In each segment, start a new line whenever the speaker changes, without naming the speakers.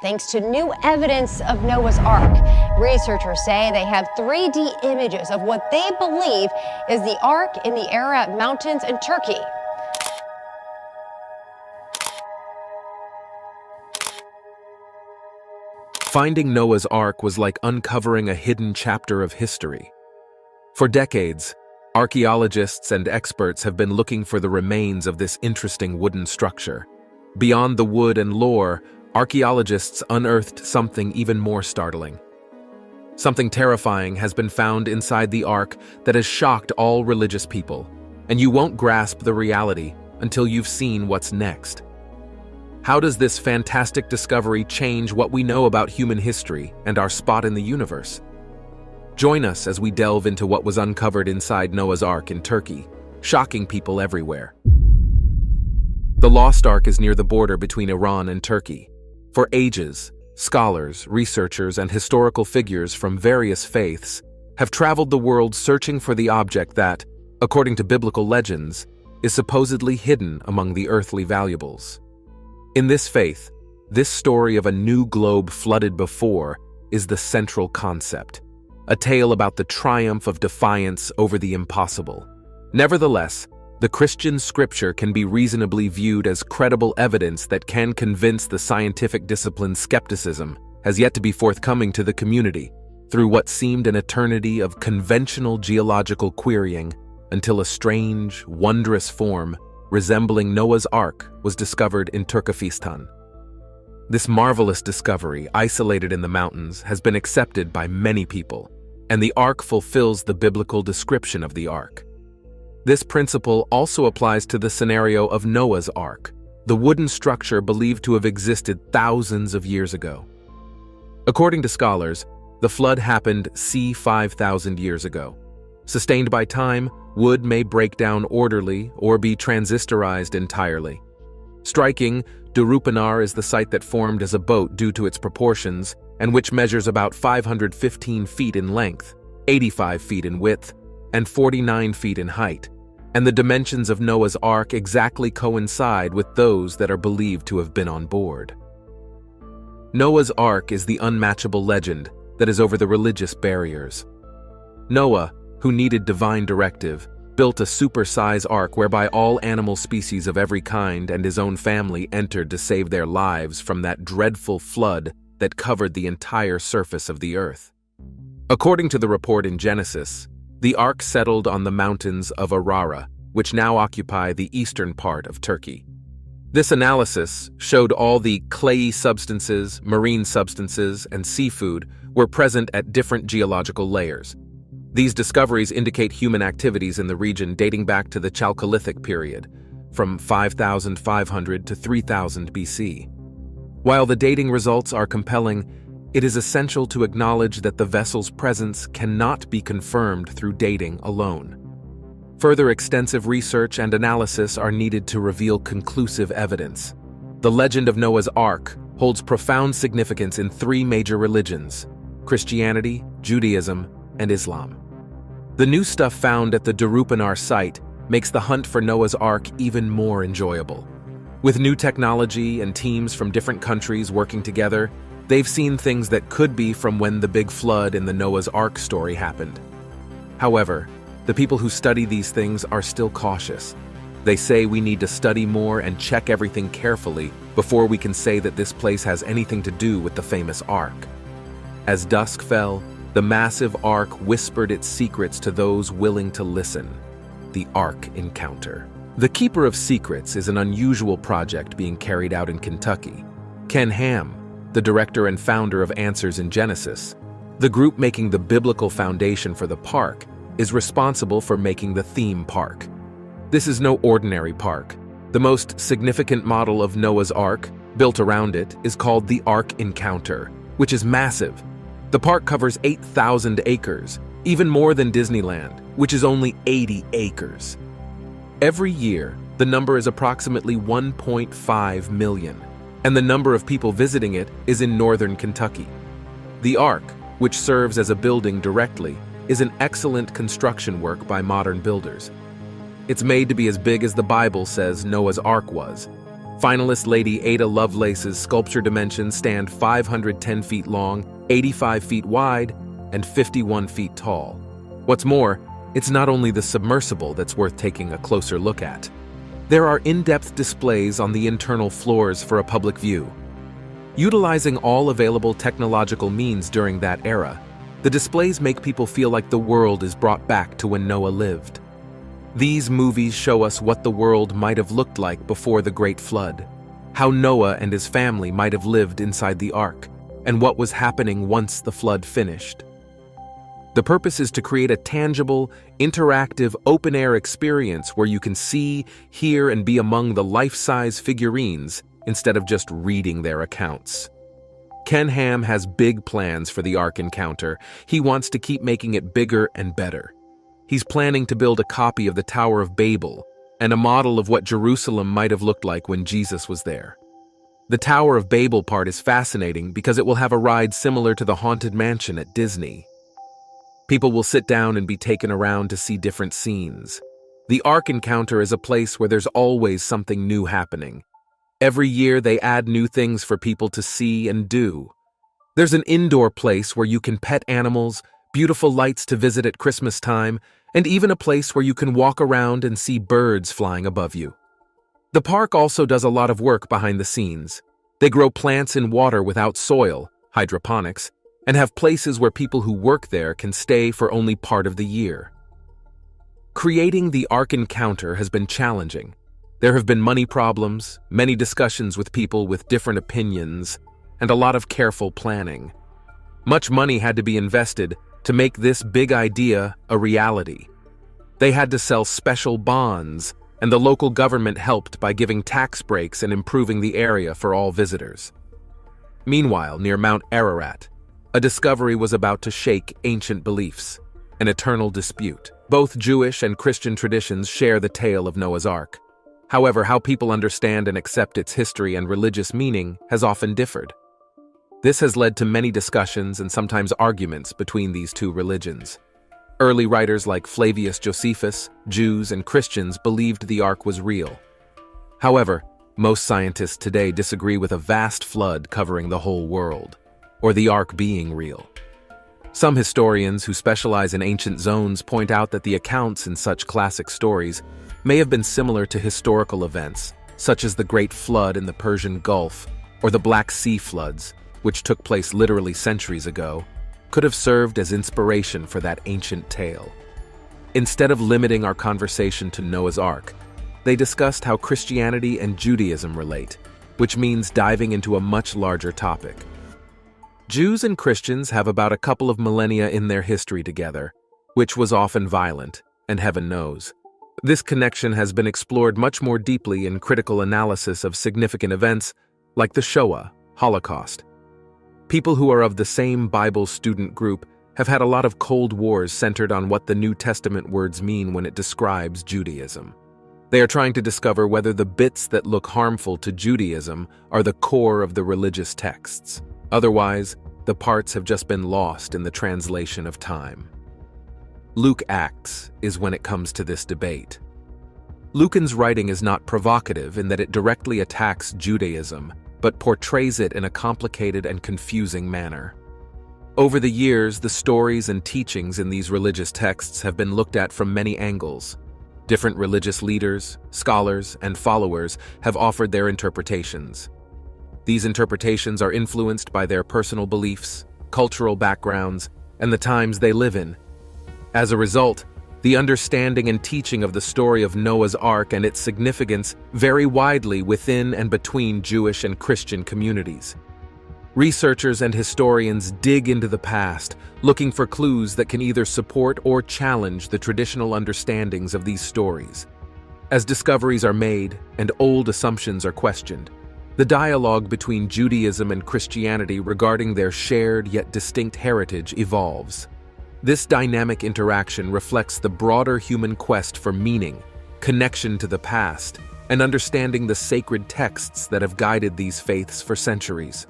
thanks to new evidence of Noah's Ark. Researchers say they have 3D images of what they believe is the Ark in the Ararat Mountains in Turkey.
Finding Noah's Ark was like uncovering a hidden chapter of history. For decades, archaeologists and experts have been looking for the remains of this interesting wooden structure. Beyond the wood and lore, archaeologists unearthed something even more startling. Something terrifying has been found inside the Ark that has shocked all religious people, and you won't grasp the reality until you've seen what's next. How does this fantastic discovery change what we know about human history and our spot in the universe? Join us as we delve into what was uncovered inside Noah's Ark in Turkey, shocking people everywhere. The Lost Ark is near the border between Iran and Turkey. For ages, scholars, researchers, and historical figures from various faiths have traveled the world searching for the object that, according to biblical legends, is supposedly hidden among the earthly valuables. In this faith, this story of a new globe flooded before is the central concept, a tale about the triumph of defiance over the impossible. Nevertheless, the Christian scripture can be reasonably viewed as credible evidence that can convince the scientific discipline's skepticism has yet to be forthcoming to the community through what seemed an eternity of conventional geological querying until a strange, wondrous form resembling Noah's Ark was discovered in Turkmenistan. This marvelous discovery, isolated in the mountains, has been accepted by many people, and the Ark fulfills the biblical description of the Ark. This principle also applies to the scenario of Noah's Ark, the wooden structure believed to have existed thousands of years ago. According to scholars, the flood happened 5,000 years ago. Sustained by time, wood may break down orderly or be transistorized entirely. Striking, Durupinar is the site that formed as a boat due to its proportions and which measures about 515 feet in length, 85 feet in width, and 49 feet in height, and the dimensions of Noah's Ark exactly coincide with those that are believed to have been on board. Noah's Ark is the unmatchable legend that is over the religious barriers. Noah, who needed divine directive, built a super-size ark whereby all animal species of every kind and his own family entered to save their lives from that dreadful flood that covered the entire surface of the earth. According to the report in Genesis, the ark settled on the mountains of Ararat, which now occupy the eastern part of Turkey. This analysis showed all the clayey substances, marine substances, and seafood were present at different geological layers. These discoveries indicate human activities in the region dating back to the Chalcolithic period, from 5,500 to 3,000 BC. While the dating results are compelling, it is essential to acknowledge that the vessel's presence cannot be confirmed through dating alone. Further extensive research and analysis are needed to reveal conclusive evidence. The legend of Noah's Ark holds profound significance in three major religions: Christianity, Judaism, and Islam. The new stuff found at the Durupinar site makes the hunt for Noah's Ark even more enjoyable. With new technology and teams from different countries working together, they've seen things that could be from when the big flood in the Noah's Ark story happened. However, the people who study these things are still cautious. They say we need to study more and check everything carefully before we can say that this place has anything to do with the famous Ark. As dusk fell, the massive Ark whispered its secrets to those willing to listen. The Ark Encounter. The Keeper of Secrets is an unusual project being carried out in Kentucky. Ken Ham, the director and founder of Answers in Genesis, the group making the biblical foundation for the park, is responsible for making the theme park. This is no ordinary park. The most significant model of Noah's Ark, built around it, is called the Ark Encounter, which is massive. The park covers 8,000 acres, even more than Disneyland, which is only 80 acres. Every year, the number is approximately 1.5 million, and the number of people visiting it is in northern Kentucky. The Ark, which serves as a building directly, is an excellent construction work by modern builders. It's made to be as big as the Bible says Noah's Ark was. Finalist Lady Ada Lovelace's sculpture dimensions stand 510 feet long, 85 feet wide, and 51 feet tall. What's more, it's not only the submersible that's worth taking a closer look at. There are in-depth displays on the internal floors for a public view. Utilizing all available technological means during that era, the displays make people feel like the world is brought back to when Noah lived. These movies show us what the world might have looked like before the Great Flood, how Noah and his family might have lived inside the Ark, and what was happening once the flood finished. The purpose is to create a tangible, interactive, open-air experience where you can see, hear, and be among the life-size figurines instead of just reading their accounts. Ken Ham has big plans for the Ark Encounter. He wants to keep making it bigger and better. He's planning to build a copy of the Tower of Babel and a model of what Jerusalem might have looked like when Jesus was there. The Tower of Babel part is fascinating because it will have a ride similar to the Haunted Mansion at Disney. People will sit down and be taken around to see different scenes. The Ark Encounter is a place where there's always something new happening. Every year they add new things for people to see and do. There's an indoor place where you can pet animals, beautiful lights to visit at Christmas time, and even a place where you can walk around and see birds flying above you. The park also does a lot of work behind the scenes. They grow plants in water without soil, hydroponics, and have places where people who work there can stay for only part of the year. Creating the Ark Encounter has been challenging. There have been money problems, many discussions with people with different opinions, and a lot of careful planning. Much money had to be invested to make this big idea a reality. They had to sell special bonds, and the local government helped by giving tax breaks and improving the area for all visitors. Meanwhile, near Mount Ararat, a discovery was about to shake ancient beliefs, an eternal dispute. Both Jewish and Christian traditions share the tale of Noah's Ark. However, how people understand and accept its history and religious meaning has often differed. This has led to many discussions and sometimes arguments between these two religions. Early writers like Flavius Josephus, Jews and Christians believed the Ark was real. However, most scientists today disagree with a vast flood covering the whole world, or the Ark being real. Some historians who specialize in ancient zones point out that the accounts in such classic stories may have been similar to historical events, such as the Great Flood in the Persian Gulf or the Black Sea floods, which took place literally centuries ago, could have served as inspiration for that ancient tale. Instead of limiting our conversation to Noah's Ark, they discussed how Christianity and Judaism relate, which means diving into a much larger topic. Jews and Christians have about a couple of millennia in their history together, which was often violent, and heaven knows. This connection has been explored much more deeply in critical analysis of significant events like the Shoah, Holocaust. People who are of the same Bible student group have had a lot of Cold Wars centered on what the New Testament words mean when it describes Judaism. They are trying to discover whether the bits that look harmful to Judaism are the core of the religious texts. Otherwise, the parts have just been lost in the translation of time. Luke acts is when it comes to this debate. Lucan's writing is not provocative in that it directly attacks Judaism, but portrays it in a complicated and confusing manner. Over the years, the stories and teachings in these religious texts have been looked at from many angles. Different religious leaders, scholars, and followers have offered their interpretations. These interpretations are influenced by their personal beliefs, cultural backgrounds, and the times they live in. As a result, the understanding and teaching of the story of Noah's Ark and its significance vary widely within and between Jewish and Christian communities. Researchers and historians dig into the past, looking for clues that can either support or challenge the traditional understandings of these stories. As discoveries are made and old assumptions are questioned, the dialogue between Judaism and Christianity regarding their shared yet distinct heritage evolves. This dynamic interaction reflects the broader human quest for meaning, connection to the past, and understanding the sacred texts that have guided these faiths for centuries.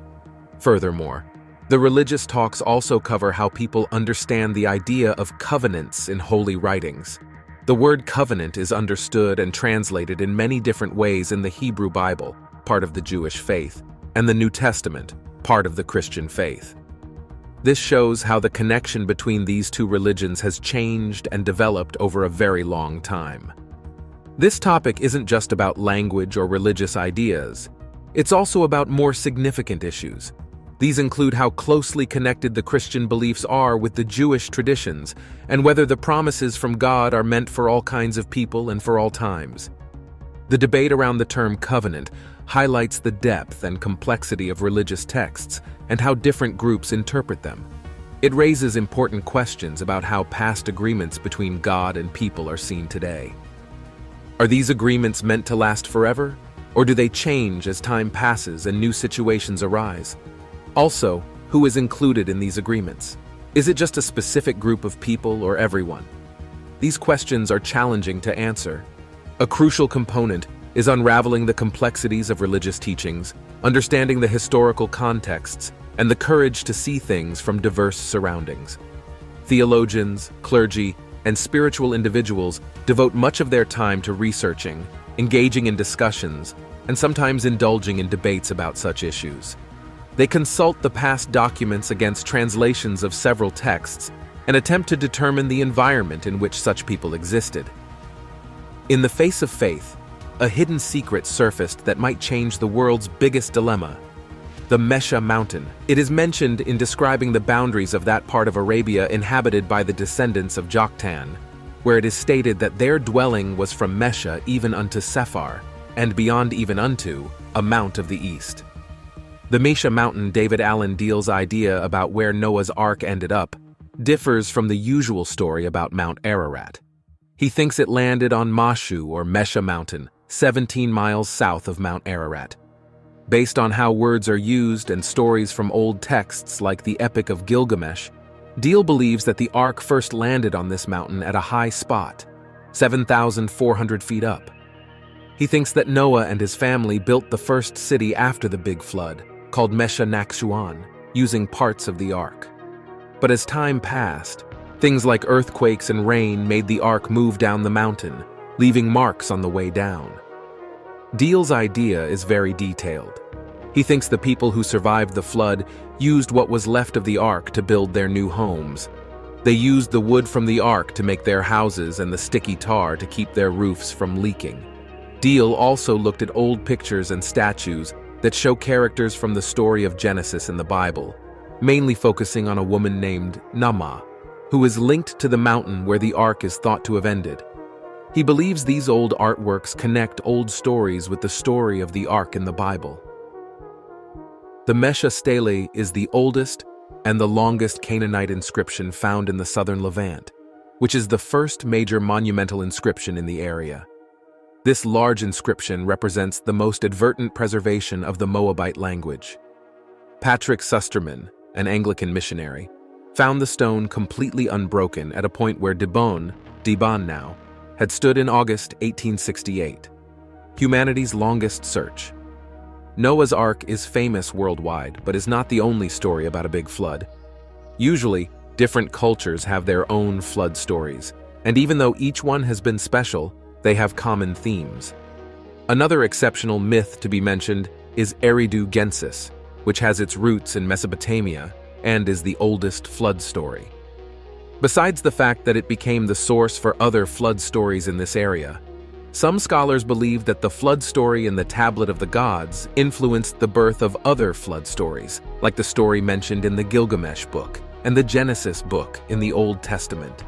Furthermore, the religious talks also cover how people understand the idea of covenants in holy writings. The word covenant is understood and translated in many different ways in the Hebrew Bible, part of the Jewish faith, and the New Testament, part of the Christian faith. This shows how the connection between these two religions has changed and developed over a very long time. This topic isn't just about language or religious ideas. It's also about more significant issues. These include how closely connected the Christian beliefs are with the Jewish traditions, and whether the promises from God are meant for all kinds of people and for all times. The debate around the term covenant highlights the depth and complexity of religious texts and how different groups interpret them. It raises important questions about how past agreements between God and people are seen today. Are these agreements meant to last forever, or do they change as time passes and new situations arise? Also, who is included in these agreements? Is it just a specific group of people or everyone? These questions are challenging to answer. A crucial component is unraveling the complexities of religious teachings, understanding the historical contexts, and the courage to see things from diverse surroundings. Theologians, clergy, and spiritual individuals devote much of their time to researching, engaging in discussions, and sometimes indulging in debates about such issues. They consult the past documents against translations of several texts and attempt to determine the environment in which such people existed. In the face of faith, a hidden secret surfaced that might change the world's biggest dilemma: the Misha Mountain. It is mentioned in describing the boundaries of that part of Arabia inhabited by the descendants of Joktan, where it is stated that their dwelling was from Mesha even unto Sephar, and beyond even unto, a mount of the east. The Misha Mountain David Allen Deal's idea about where Noah's Ark ended up differs from the usual story about Mount Ararat. He thinks it landed on Mashu or Mesha Mountain, 17 miles south of Mount Ararat. Based on how words are used and stories from old texts like the Epic of Gilgamesh, Deal believes that the Ark first landed on this mountain at a high spot, 7,400 feet up. He thinks that Noah and his family built the first city after the Big Flood, called Mesha Nakshuan, using parts of the Ark. But as time passed, things like earthquakes and rain made the Ark move down the mountain, leaving marks on the way down. Deal's idea is very detailed. He thinks the people who survived the flood used what was left of the Ark to build their new homes. They used the wood from the Ark to make their houses and the sticky tar to keep their roofs from leaking. Deal also looked at old pictures and statues that show characters from the story of Genesis in the Bible, mainly focusing on a woman named Naamah, who is linked to the mountain where the Ark is thought to have ended. He believes these old artworks connect old stories with the story of the Ark in the Bible. The Mesha Stele is the oldest and the longest Canaanite inscription found in the southern Levant, which is the first major monumental inscription in the area. This large inscription represents the most advertent preservation of the Moabite language. Patrick Susterman, an Anglican missionary, found the stone completely unbroken at a point where Dibon now, had stood in August 1868. Humanity's longest search. Noah's Ark is famous worldwide, but is not the only story about a big flood. Usually, different cultures have their own flood stories, and even though each one has been special, they have common themes. Another exceptional myth to be mentioned is Eridu Gensis, which has its roots in Mesopotamia and is the oldest flood story. Besides the fact that it became the source for other flood stories in this area, some scholars believe that the flood story in the Tablet of the Gods influenced the birth of other flood stories, like the story mentioned in the Gilgamesh book and the Genesis book in the Old Testament.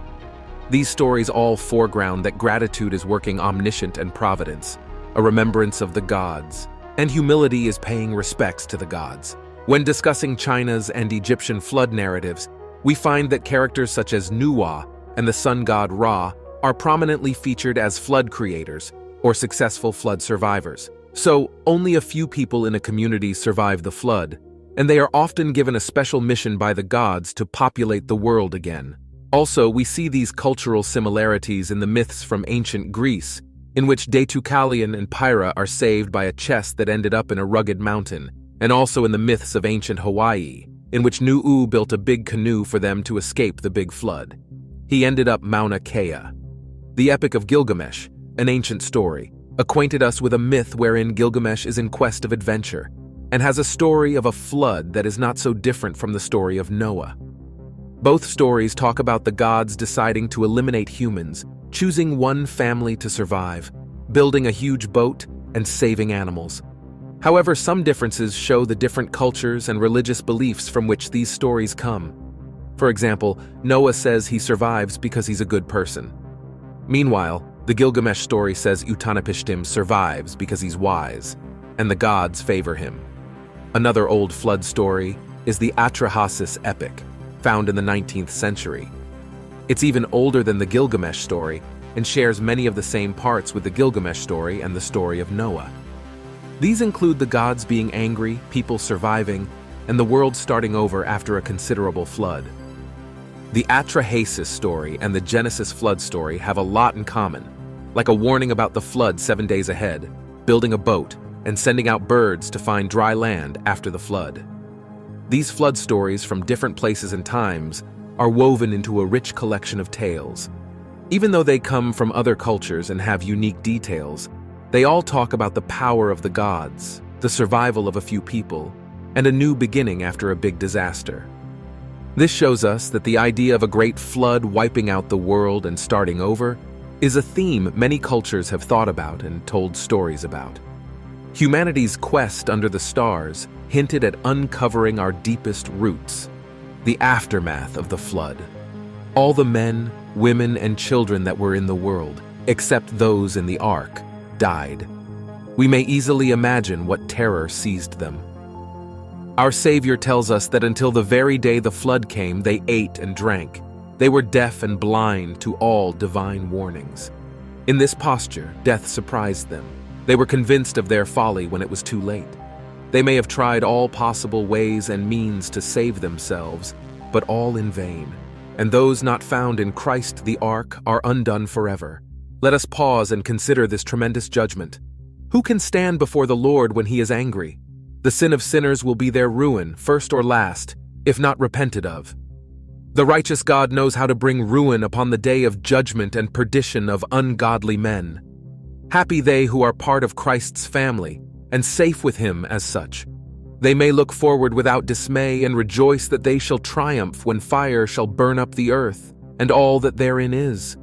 These stories all foreground that gratitude is working omniscient and providence, a remembrance of the gods, and humility is paying respects to the gods. When discussing China's and Egyptian flood narratives, we find that characters such as Noah and the sun god Ra are prominently featured as flood creators or successful flood survivors. So, only a few people in a community survive the flood, and they are often given a special mission by the gods to populate the world again. Also, we see these cultural similarities in the myths from ancient Greece, in which Deucalion and Pyrrha are saved by a chest that ended up in a rugged mountain, and also in the myths of ancient Hawaii, in which Nu'u built a big canoe for them to escape the big flood. He ended up Mauna Kea. The Epic of Gilgamesh, an ancient story, acquainted us with a myth wherein Gilgamesh is in quest of adventure, and has a story of a flood that is not so different from the story of Noah. Both stories talk about the gods deciding to eliminate humans, choosing one family to survive, building a huge boat, and saving animals. However, some differences show the different cultures and religious beliefs from which these stories come. For example, Noah says he survives because he's a good person. Meanwhile, the Gilgamesh story says Utanapishtim survives because he's wise, and the gods favor him. Another old flood story is the Atrahasis epic, found in the 19th century. It's even older than the Gilgamesh story and shares many of the same parts with the Gilgamesh story and the story of Noah. These include the gods being angry, people surviving, and the world starting over after a considerable flood. The Atrahasis story and the Genesis flood story have a lot in common, like a warning about the flood 7 days ahead, building a boat, and sending out birds to find dry land after the flood. These flood stories from different places and times are woven into a rich collection of tales. Even though they come from other cultures and have unique details, they all talk about the power of the gods, the survival of a few people, and a new beginning after a big disaster. This shows us that the idea of a great flood wiping out the world and starting over is a theme many cultures have thought about and told stories about. Humanity's quest under the stars hinted at uncovering our deepest roots, the aftermath of the flood. All the men, women, and children that were in the world, except those in the Ark, died. We may easily imagine what terror seized them. Our Savior tells us that until the very day the flood came, they ate and drank. They were deaf and blind to all divine warnings. In this posture, death surprised them. They were convinced of their folly when it was too late. They may have tried all possible ways and means to save themselves, but all in vain. And those not found in Christ the Ark are undone forever. Let us pause and consider this tremendous judgment. Who can stand before the Lord when he is angry? The sin of sinners will be their ruin, first or last, if not repented of. The righteous God knows how to bring ruin upon the day of judgment and perdition of ungodly men. Happy they who are part of Christ's family, and safe with him as such. They may look forward without dismay and rejoice that they shall triumph when fire shall burn up the earth, and all that therein is.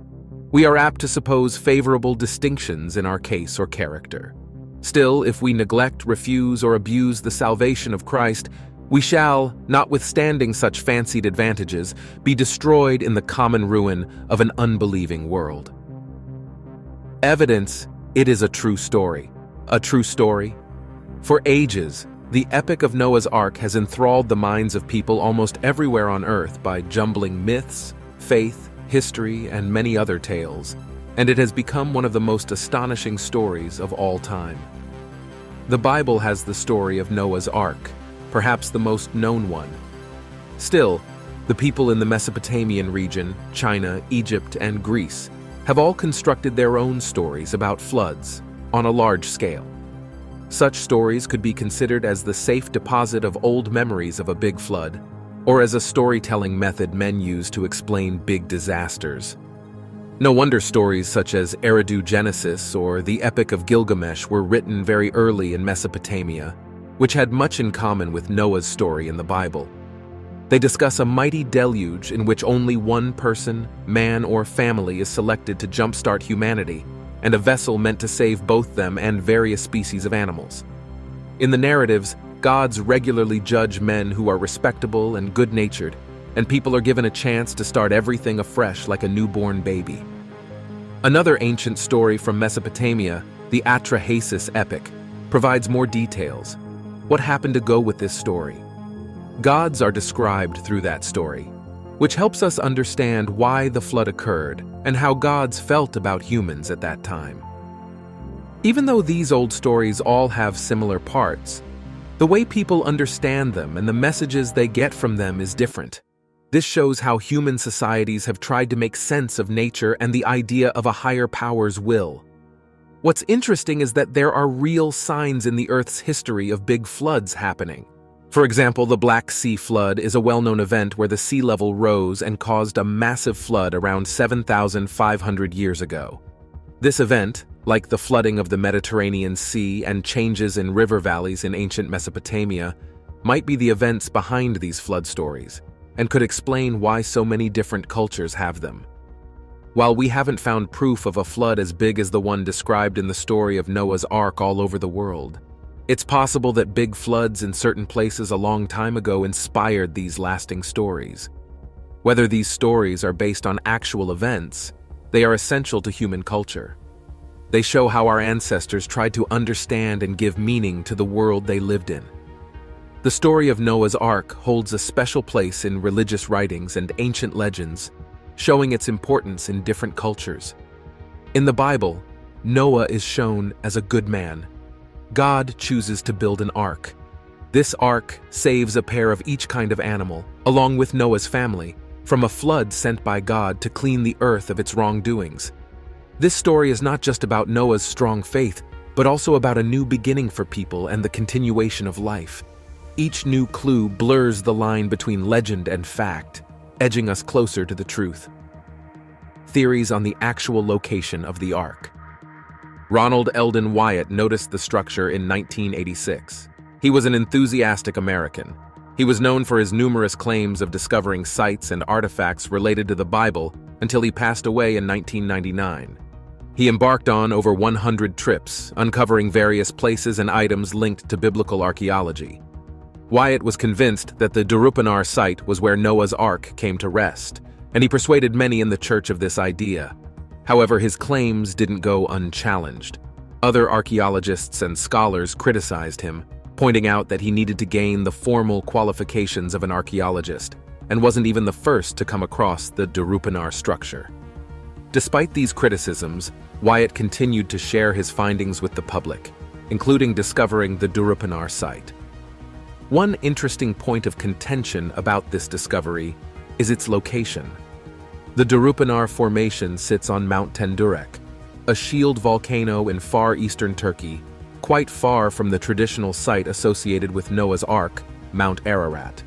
We are apt to suppose favorable distinctions in our case or character. Still, if we neglect, refuse, or abuse the salvation of Christ, we shall, notwithstanding such fancied advantages, be destroyed in the common ruin of an unbelieving world. Evidence, it is a true story. A true story. For ages, the epic of Noah's Ark has enthralled the minds of people almost everywhere on Earth by jumbling myths, faith, history, and many other tales, and it has become one of the most astonishing stories of all time. The Bible has the story of Noah's Ark, perhaps the most known one. Still, the people in the Mesopotamian region, China, Egypt, and Greece have all constructed their own stories about floods on a large scale. Such stories could be considered as the safe deposit of old memories of a big flood, or as a storytelling method men use to explain big disasters. No wonder stories such as Eridu Genesis or the Epic of Gilgamesh were written very early in Mesopotamia, which had much in common with Noah's story in the Bible. They discuss a mighty deluge in which only one person, man, or family is selected to jumpstart humanity, and a vessel meant to save both them and various species of animals. In the narratives, gods regularly judge men who are respectable and good-natured, and people are given a chance to start everything afresh like a newborn baby. Another ancient story from Mesopotamia, the Atrahasis epic, provides more details. What happened to go with this story? Gods are described through that story, which helps us understand why the flood occurred and how gods felt about humans at that time. Even though these old stories all have similar parts, the way people understand them and the messages they get from them is different. This shows how human societies have tried to make sense of nature and the idea of a higher power's will. What's interesting is that there are real signs in the Earth's history of big floods happening. For example, the Black Sea flood is a well-known event where the sea level rose and caused a massive flood around 7,500 years ago. This event, like the flooding of the Mediterranean Sea and changes in river valleys in ancient Mesopotamia, might be the events behind these flood stories, and could explain why so many different cultures have them. While we haven't found proof of a flood as big as the one described in the story of Noah's Ark all over the world, it's possible that big floods in certain places a long time ago inspired these lasting stories. Whether these stories are based on actual events, they are essential to human culture. They show how our ancestors tried to understand and give meaning to the world they lived in. The story of Noah's Ark holds a special place in religious writings and ancient legends, showing its importance in different cultures. In the Bible, Noah is shown as a good man. God chooses to build an ark. This ark saves a pair of each kind of animal, along with Noah's family, from a flood sent by God to clean the earth of its wrongdoings. This story is not just about Noah's strong faith, but also about a new beginning for people and the continuation of life. Each new clue blurs the line between legend and fact, edging us closer to the truth. Theories on the actual location of the Ark. Ronald Eldon Wyatt noticed the structure in 1986. He was an enthusiastic American. He was known for his numerous claims of discovering sites and artifacts related to the Bible until he passed away in 1999. He embarked on over 100 trips, uncovering various places and items linked to biblical archaeology. Wyatt was convinced that the Durupanar site was where Noah's Ark came to rest, and he persuaded many in the church of this idea. However, his claims didn't go unchallenged. Other archaeologists and scholars criticized him, pointing out that he needed to gain the formal qualifications of an archaeologist, and wasn't even the first to come across the Durupanar structure. Despite these criticisms, Wyatt continued to share his findings with the public, including discovering the Durupanar site. One interesting point of contention about this discovery is its location. The Durupanar Formation sits on Mount Tendurek, a shield volcano in far eastern Turkey, quite far from the traditional site associated with Noah's Ark, Mount Ararat.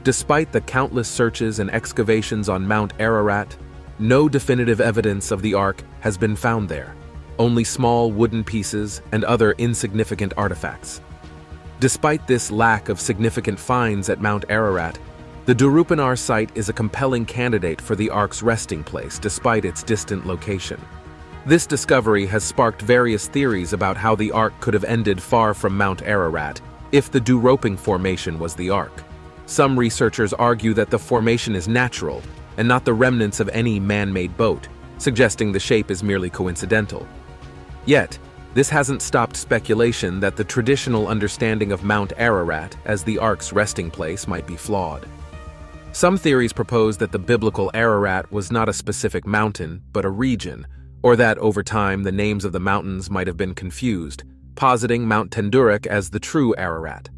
Despite the countless searches and excavations on Mount Ararat, no definitive evidence of the Ark has been found there, only small wooden pieces and other insignificant artifacts. Despite this lack of significant finds at Mount Ararat, the Durupanar site is a compelling candidate for the Ark's resting place despite its distant location. This discovery has sparked various theories about how the Ark could have ended far from Mount Ararat if the Duroping Formation was the Ark. Some researchers argue that the formation is natural and not the remnants of any man-made boat, suggesting the shape is merely coincidental. Yet, this hasn't stopped speculation that the traditional understanding of Mount Ararat as the Ark's resting place might be flawed. Some theories propose that the biblical Ararat was not a specific mountain, but a region, or that over time the names of the mountains might have been confused, positing Mount Tendurek as the true Ararat.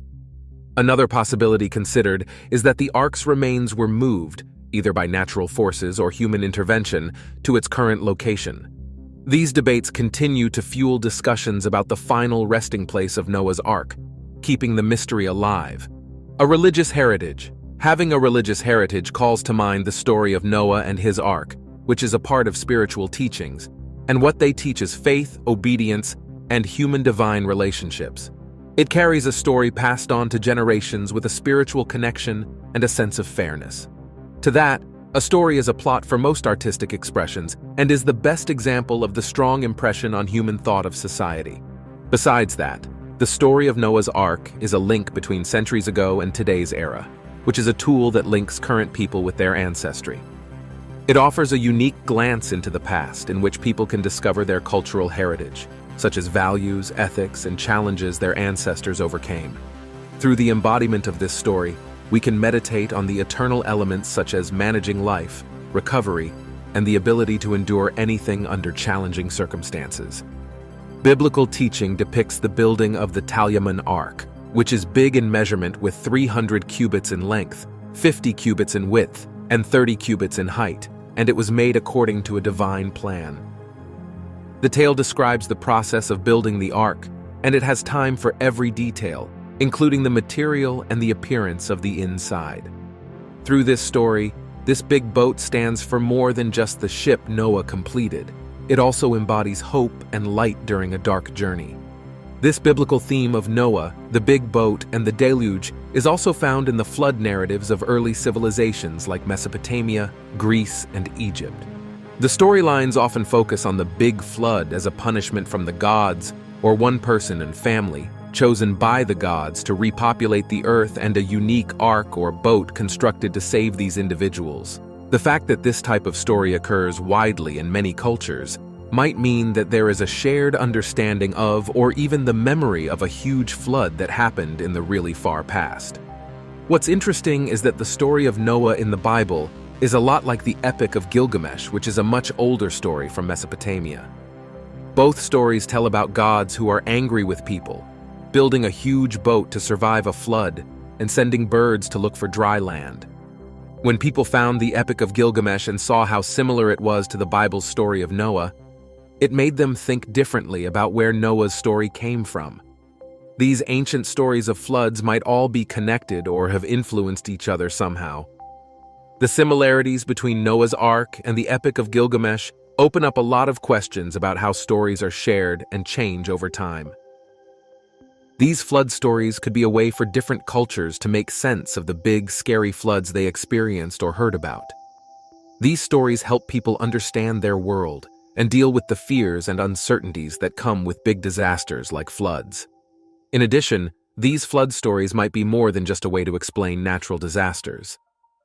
Another possibility considered is that the Ark's remains were moved, either by natural forces or human intervention, to its current location. These debates continue to fuel discussions about the final resting place of Noah's Ark, keeping the mystery alive. A religious heritage. Having a religious heritage calls to mind the story of Noah and his Ark, which is a part of spiritual teachings, and what they teach is faith, obedience, and human-divine relationships. It carries a story passed on to generations with a spiritual connection and a sense of fairness. To that, a story is a plot for most artistic expressions and is the best example of the strong impression on human thought of society. Besides that, the story of Noah's Ark is a link between centuries ago and today's era, which is a tool that links current people with their ancestry. It offers a unique glance into the past in which people can discover their cultural heritage, such as values, ethics, and challenges their ancestors overcame. Through the embodiment of this story, we can meditate on the eternal elements such as managing life, recovery, and the ability to endure anything under challenging circumstances. Biblical teaching depicts the building of the Talyaman Ark, which is big in measurement with 300 cubits in length, 50 cubits in width, and 30 cubits in height, and it was made according to a divine plan. The tale describes the process of building the Ark, and it has time for every detail, including the material and the appearance of the inside. Through this story, this big boat stands for more than just the ship Noah completed. it also embodies hope and light during a dark journey. This biblical theme of Noah, the big boat, and the deluge is also found in the flood narratives of early civilizations like Mesopotamia, Greece, and Egypt. The storylines often focus on the big flood as a punishment from the gods or one person and family, chosen by the gods to repopulate the earth, and a unique ark or boat constructed to save these individuals. The fact that this type of story occurs widely in many cultures might mean that there is a shared understanding of, or even the memory of, a huge flood that happened in the really far past. What's interesting is that the story of Noah in the Bible is a lot like the Epic of Gilgamesh, which is a much older story from Mesopotamia. Both stories tell about gods who are angry with people, building a huge boat to survive a flood, and sending birds to look for dry land. When people found the Epic of Gilgamesh and saw how similar it was to the Bible's story of Noah, it made them think differently about where Noah's story came from. These ancient stories of floods might all be connected or have influenced each other somehow. The similarities between Noah's Ark and the Epic of Gilgamesh open up a lot of questions about how stories are shared and change over time. These flood stories could be a way for different cultures to make sense of the big, scary floods they experienced or heard about. These stories help people understand their world and deal with the fears and uncertainties that come with big disasters like floods. In addition, these flood stories might be more than just a way to explain natural disasters.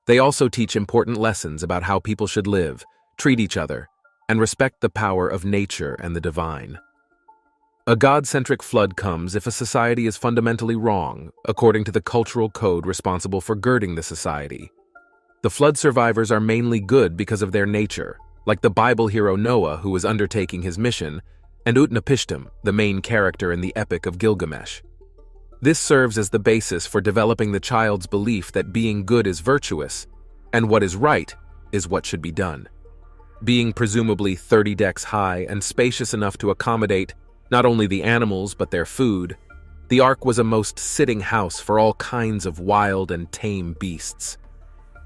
They also teach important lessons about how people should live, treat each other, and respect the power of nature and the divine. A God-centric flood comes if a society is fundamentally wrong, according to the cultural code responsible for girding the society. The flood survivors are mainly good because of their nature, like the Bible hero Noah, who was undertaking his mission, and Utnapishtim, the main character in the Epic of Gilgamesh. This serves as the basis for developing the child's belief that being good is virtuous, and what is right is what should be done. Being presumably 30 decks high and spacious enough to accommodate not only the animals but their food, the Ark was a most sitting house for all kinds of wild and tame beasts.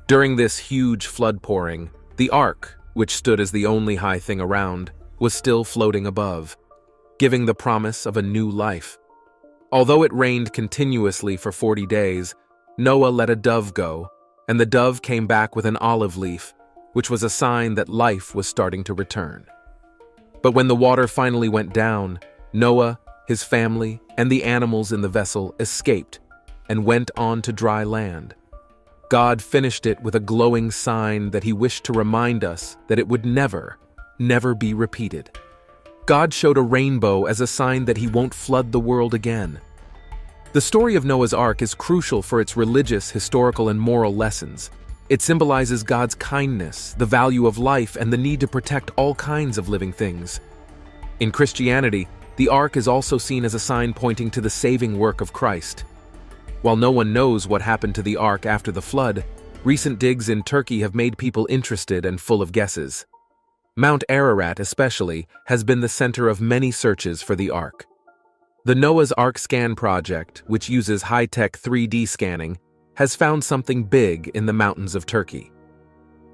During this huge flood pouring, the Ark, which stood as the only high thing around, was still floating above, giving the promise of a new life. Although it rained continuously for 40 days, Noah let a dove go, and the dove came back with an olive leaf, which was a sign that life was starting to return. But when the water finally went down, Noah, his family, and the animals in the vessel escaped and went on to dry land. God finished it with a glowing sign that he wished to remind us that it would never be repeated. God showed a rainbow as a sign that he won't flood the world again. The story of Noah's Ark is crucial for its religious, historical, and moral lessons. It symbolizes God's kindness, the value of life, and the need to protect all kinds of living things. In Christianity, the Ark is also seen as a sign pointing to the saving work of Christ. While no one knows what happened to the Ark after the flood, recent digs in Turkey have made people interested and full of guesses. Mount Ararat, especially, has been the center of many searches for the Ark. The Noah's Ark Scan project, which uses high-tech 3D scanning, has found something big in the mountains of Turkey.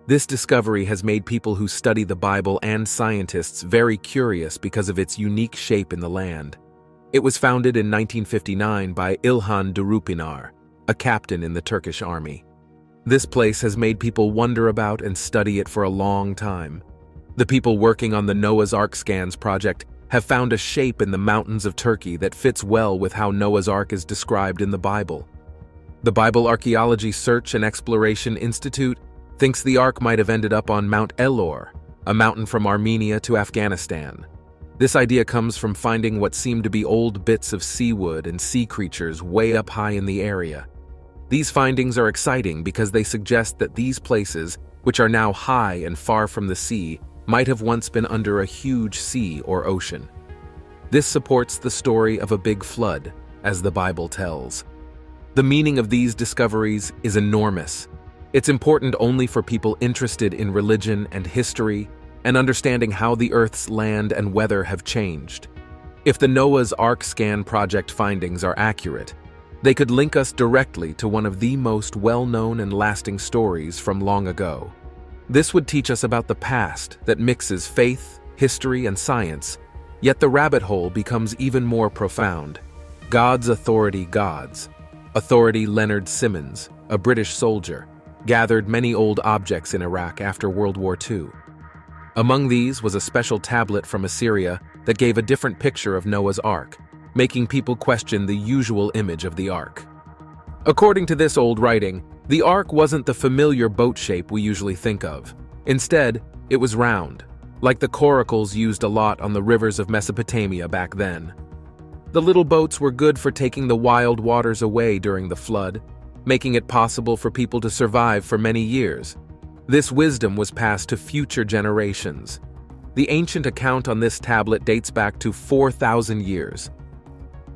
This discovery has made people who study the Bible and scientists very curious because of its unique shape in the land. It was founded in 1959 by İlhan Durupinar, a captain in the Turkish army. This place has made people wonder about and study it for a long time. The people working on the Noah's Ark Scans project have found a shape in the mountains of Turkey that fits well with how Noah's Ark is described in the Bible. The Bible Archaeology Search and Exploration Institute thinks the Ark might have ended up on Mount Elor, a mountain from Armenia to Afghanistan. This idea comes from finding what seem to be old bits of seawood and sea creatures way up high in the area. These findings are exciting because they suggest that these places, which are now high and far from the sea, might have once been under a huge sea or ocean. This supports the story of a big flood, as the Bible tells. The meaning of these discoveries is enormous. It's important only for people interested in religion and history and understanding how the Earth's land and weather have changed. If the Noah's Ark Scan project findings are accurate, they could link us directly to one of the most well-known and lasting stories from long ago. This would teach us about the past that mixes faith, history, and science, yet the rabbit hole becomes even more profound. God's authority. God's authority. Leonard Simmons, a British soldier, gathered many old objects in Iraq after World War II. Among these was a special tablet from Assyria that gave a different picture of Noah's Ark, making people question the usual image of the Ark. According to this old writing, the Ark wasn't the familiar boat shape we usually think of. Instead, it was round, like the coracles used a lot on the rivers of Mesopotamia back then. The little boats were good for taking the wild waters away during the flood, making it possible for people to survive for many years. This wisdom was passed to future generations. The ancient account on this tablet dates back to 4,000 years.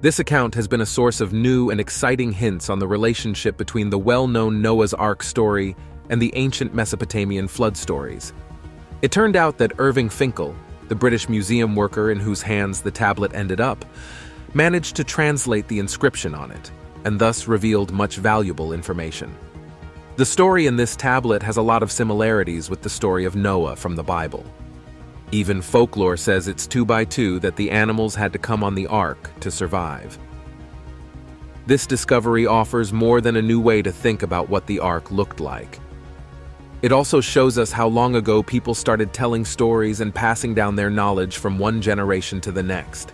This account has been a source of new and exciting hints on the relationship between the well-known Noah's Ark story and the ancient Mesopotamian flood stories. It turned out that Irving Finkel, the British museum worker in whose hands the tablet ended up, managed to translate the inscription on it, and thus revealed much valuable information. The story in this tablet has a lot of similarities with the story of Noah from the Bible. Even folklore says it's 2x2 that the animals had to come on the ark to survive. This discovery offers more than a new way to think about what the ark looked like. It also shows us how long ago people started telling stories and passing down their knowledge from one generation to the next.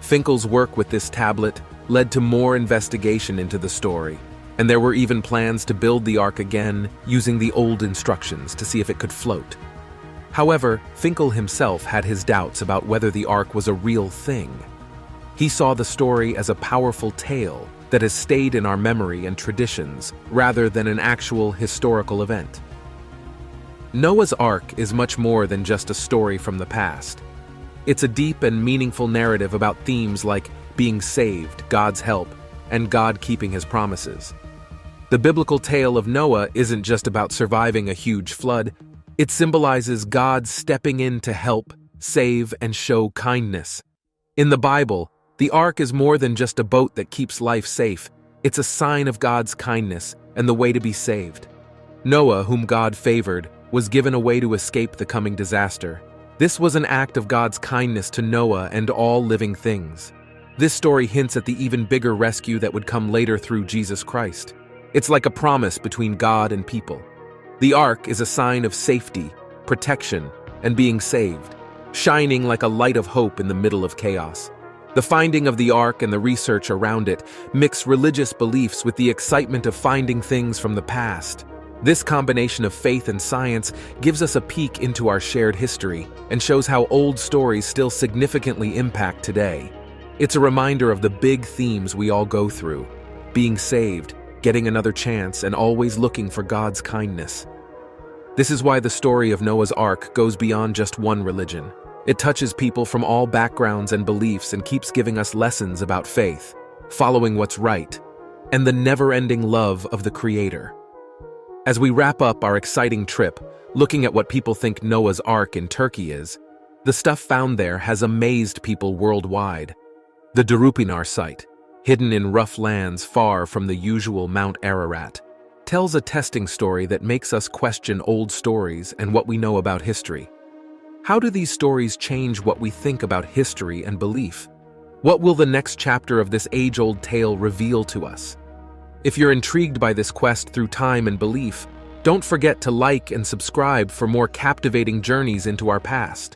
Finkel's work with this tablet led to more investigation into the story, and there were even plans to build the ark again using the old instructions to see if it could float. However, Finkel himself had his doubts about whether the ark was a real thing. He saw the story as a powerful tale that has stayed in our memory and traditions rather than an actual historical event. Noah's Ark is much more than just a story from the past. It's a deep and meaningful narrative about themes like being saved, God's help, and God keeping his promises. The biblical tale of Noah isn't just about surviving a huge flood. It symbolizes God stepping in to help, save, and show kindness. In the Bible, the ark is more than just a boat that keeps life safe. It's a sign of God's kindness and the way to be saved. Noah, whom God favored, was given a way to escape the coming disaster. This was an act of God's kindness to Noah and all living things. This story hints at the even bigger rescue that would come later through Jesus Christ. It's like a promise between God and people. The ark is a sign of safety, protection, and being saved, shining like a light of hope in the middle of chaos. The finding of the ark and the research around it mix religious beliefs with the excitement of finding things from the past. This combination of faith and science gives us a peek into our shared history and shows how old stories still significantly impact today. It's a reminder of the big themes we all go through: being saved, getting another chance, and always looking for God's kindness. This is why the story of Noah's Ark goes beyond just one religion. It touches people from all backgrounds and beliefs and keeps giving us lessons about faith, following what's right, and the never-ending love of the Creator. As we wrap up our exciting trip, looking at what people think Noah's Ark in Turkey is, the stuff found there has amazed people worldwide. The Darupinar site, hidden in rough lands far from the usual Mount Ararat, tells a testing story that makes us question old stories and what we know about history. How do these stories change what we think about history and belief? What will the next chapter of this age-old tale reveal to us? If you're intrigued by this quest through time and belief, don't forget to like and subscribe for more captivating journeys into our past.